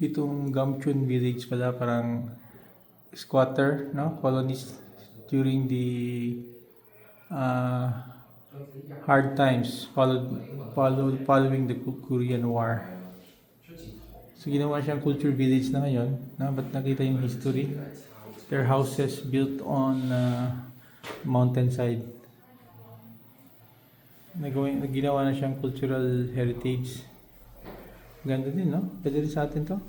Itong Gamchun village pala parang squatter, no? Colonists during the uh, hard times following the Korean War. So ginawa siyang culture village na ngayon, na ba't nakita yung history? Their houses built on mountainside. Ginawa na siyang cultural heritage. Ganda din, no? Pwede rin sa atin to.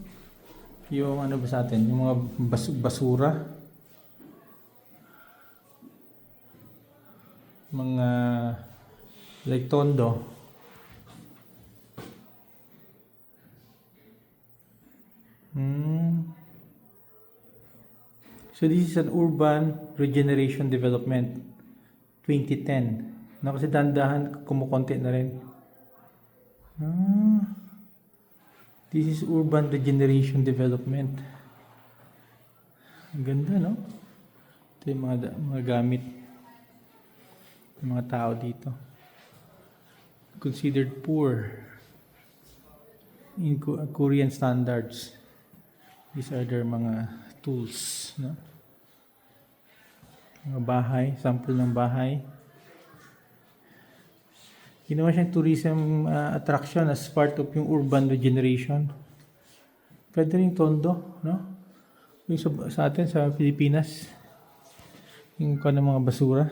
Yung ano ba sa atin? Yung mga basura. Mga like Tondo. So this is an urban regeneration development 2010. Na kasi dandahan kumukonti na rin. This is urban regeneration development. Ang ganda, no? Ito yung mga gamit ng mga tao dito. Considered poor in Korean standards. These are their mga tools, no? Mga bahay, sample ng bahay. Ginawa siyang tourism attraction as part of yung urban regeneration. Pwede rin Tondo, no? Yung sa atin, sa Pilipinas. Yung ng mga basura.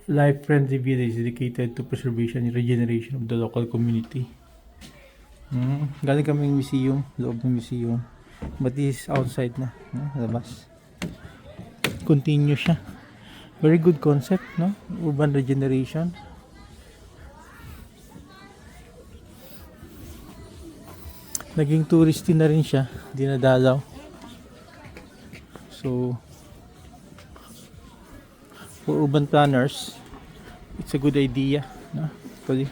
Life-friendly village dedicated to preservation and regeneration of the local community. Galing kaming museum, loob ng museum. But this is outside na, no? Labas. Continue siya. Very good concept, no? Urban regeneration. Naging touristy na rin siya, dinadalaw. So, for urban planners, it's a good idea, no? Actually.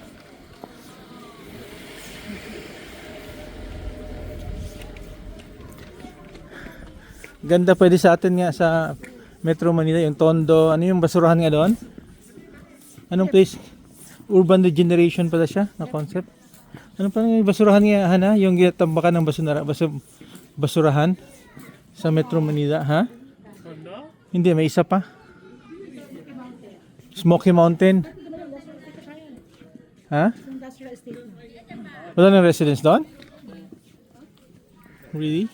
Ganda, pwede sa atin nga sa Metro Manila, yung Tondo. Ano yung basurahan nga doon? Anong place? Urban regeneration pala siya na concept. Ano pa yung basurahan nga, Hana? Yung tambakan ng basurahan sa Metro Manila, ha? Hindi, may isa pa. Smoky Mountain. Ha? Wala nang residence doon? Really?